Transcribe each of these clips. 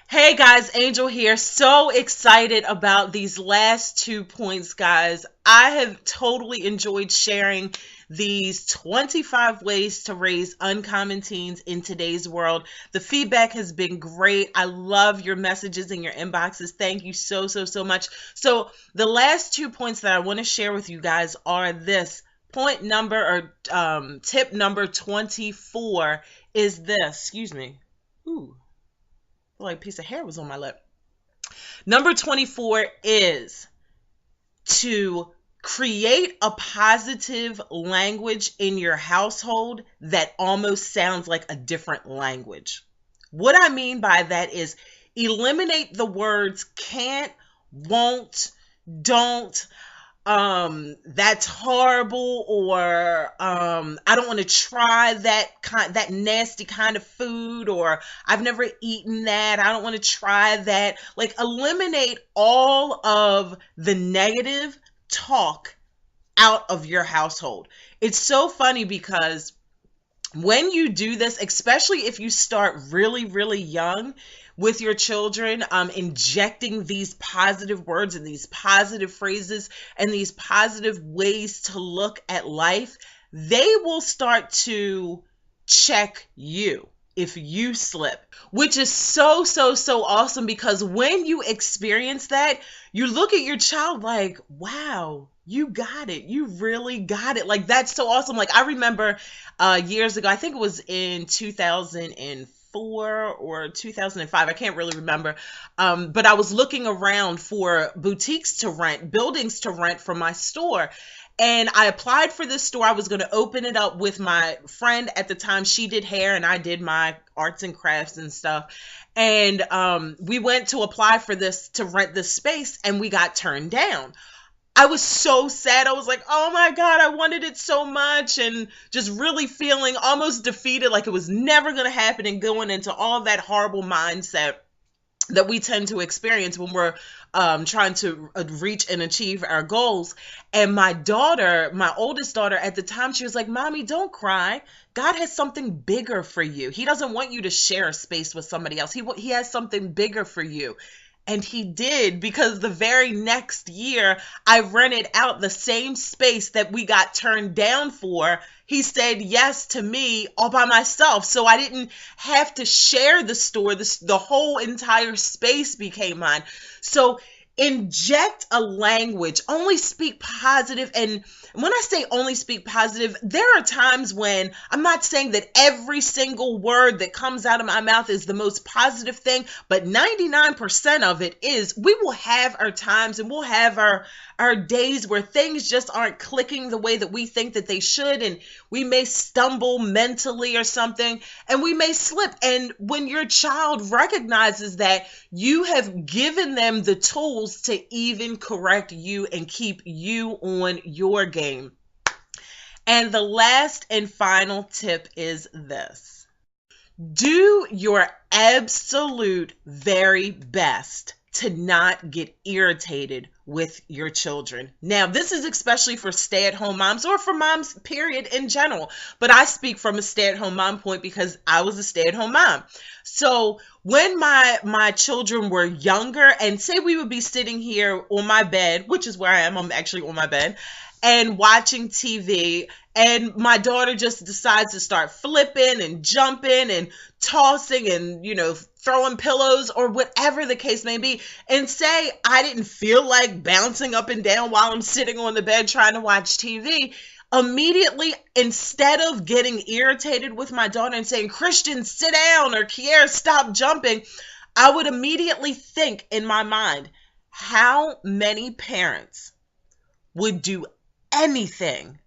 Hey guys, Angel here. So excited about these last 2 points, guys. I have totally enjoyed sharing these 25 ways to raise uncommon teens in today's world. The feedback has been great. I love your messages in your inboxes. Thank you so much. So, the last 2 points that I want to share with you guys are this. Point number tip number 24 is this. Excuse me. Ooh, like a piece of hair was on my lip. Number 24 is to create a positive language in your household that almost sounds like a different language. What I mean by that is eliminate the words can't, won't, don't, that's horrible, or I don't want to try that nasty kind of food, or I've never eaten that, I don't want to try that. Like, eliminate all of the negative talk out of your household. It's so funny because when you do this, especially if you start really young with your children, injecting these positive words and these positive phrases and these positive ways to look at life, they will start to check you if you slip, which is so awesome, because when you experience that, you look at your child like, wow, you got it. You really got it. Like, that's so awesome. Like, I remember years ago, I think it was in 2004 or 2005. I can't really remember. But I was looking around for boutiques to rent, buildings to rent for my store. And I applied for this store. I was going to open it up with my friend at the time. She did hair and I did my arts and crafts and stuff. And we went to apply for this, to rent this space, and we got turned down. I was so sad. I was like, oh my God, I wanted it so much, and just really feeling almost defeated, like it was never going to happen, and going into all that horrible mindset that we tend to experience when we're trying to reach and achieve our goals. And my daughter, my oldest daughter at the time, she was like, Mommy, don't cry. God has something bigger for you. He doesn't want you to share a space with somebody else. He has something bigger for you. And he did, because the very next year, I rented out the same space that we got turned down for. He said yes to me all by myself. So I didn't have to share the store. The whole entire space became mine. So inject a language, only speak positive. And when I say only speak positive, there are times when I'm not saying that every single word that comes out of my mouth is the most positive thing, but 99% of it is. We will have our times, and we'll have our days where things just aren't clicking the way that we think that they should, and we may stumble mentally or something, and we may slip. And when your child recognizes that, you have given them the tools to even correct you and keep you on your game. And the last and final tip is this: do your absolute very best to not get irritated with your children. Now, this is especially for stay-at-home moms, or for moms, period, in general. But I speak from a stay-at-home mom point because I was a stay-at-home mom. So when my children were younger, and say we would be sitting here on my bed, which is where I am, I'm actually on my bed, and watching TV, and my daughter just decides to start flipping and jumping and tossing and, throwing pillows or whatever the case may be, and say I didn't feel like bouncing up and down while I'm sitting on the bed trying to watch TV, immediately, instead of getting irritated with my daughter and saying, Christian, sit down, or Kiera, stop jumping, I would immediately think in my mind, how many parents would do anything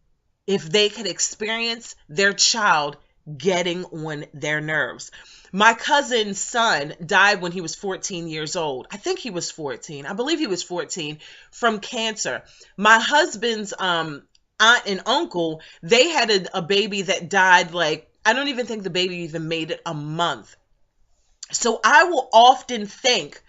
if they could experience their child getting on their nerves. My cousin's son died when he was 14 years old. I think he was 14. I believe he was 14, from cancer. My husband's aunt and uncle, they had a baby that died, like, I don't even think the baby even made it a month. So I will often think,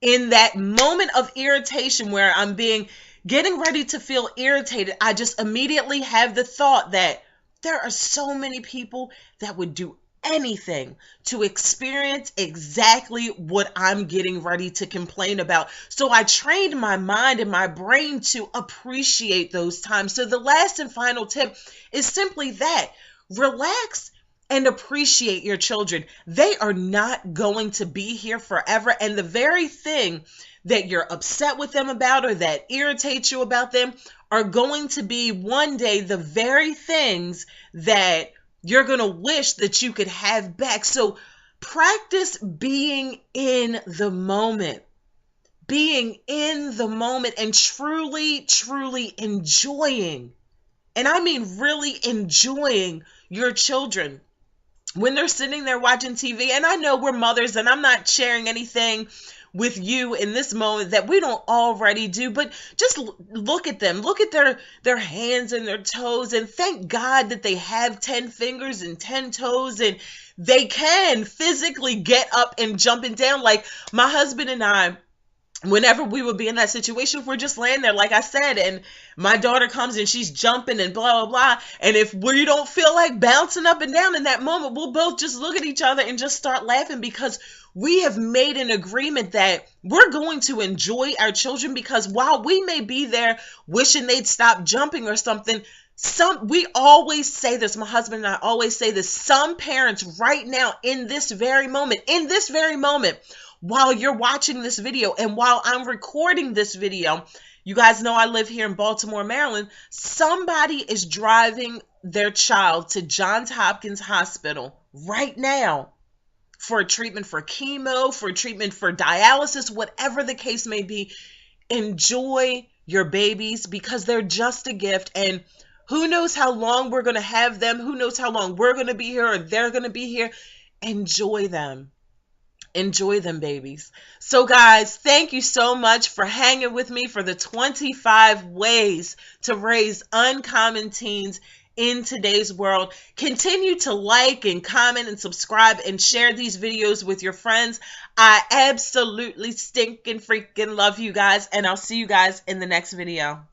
in that moment of irritation where I'm getting ready to feel irritated, I just immediately have the thought that there are so many people that would do anything to experience exactly what I'm getting ready to complain about. So I trained my mind and my brain to appreciate those times. So the last and final tip is simply that: relax and appreciate your children. They are not going to be here forever. And the very thing that you're upset with them about or that irritates you about them are going to be one day the very things that you're going to wish that you could have back. So practice being in the moment, being in the moment and truly, truly enjoying. And I mean really enjoying your children when they're sitting there watching TV. And I know we're mothers, and I'm not sharing anything with you in this moment that we don't already do, but just look at them. Look at their hands and their toes, and thank God that they have 10 fingers and 10 toes, and they can physically get up and jumping down. Like my husband and I, whenever we would be in that situation, we're just laying there, like I said, and my daughter comes and she's jumping and blah, blah, blah. And if we don't feel like bouncing up and down in that moment, we'll both just look at each other and just start laughing, because we have made an agreement that we're going to enjoy our children. Because while we may be there wishing they'd stop jumping or something, we always say this, my husband and I always say this, some parents right now in this very moment, while you're watching this video and while I'm recording this video, you guys know I live here in Baltimore, Maryland, somebody is driving their child to Johns Hopkins Hospital right now for a treatment for chemo, for treatment for dialysis, whatever the case may be. Enjoy your babies, because they're just a gift, and who knows how long we're going to have them, who knows how long we're going to be here or they're going to be here. Enjoy them. Enjoy them, babies. So guys, thank you so much for hanging with me for the 25 ways to raise uncommon teens in today's world. Continue to like and comment and subscribe and share these videos with your friends. I absolutely stinking freaking love you guys, and I'll see you guys in the next video.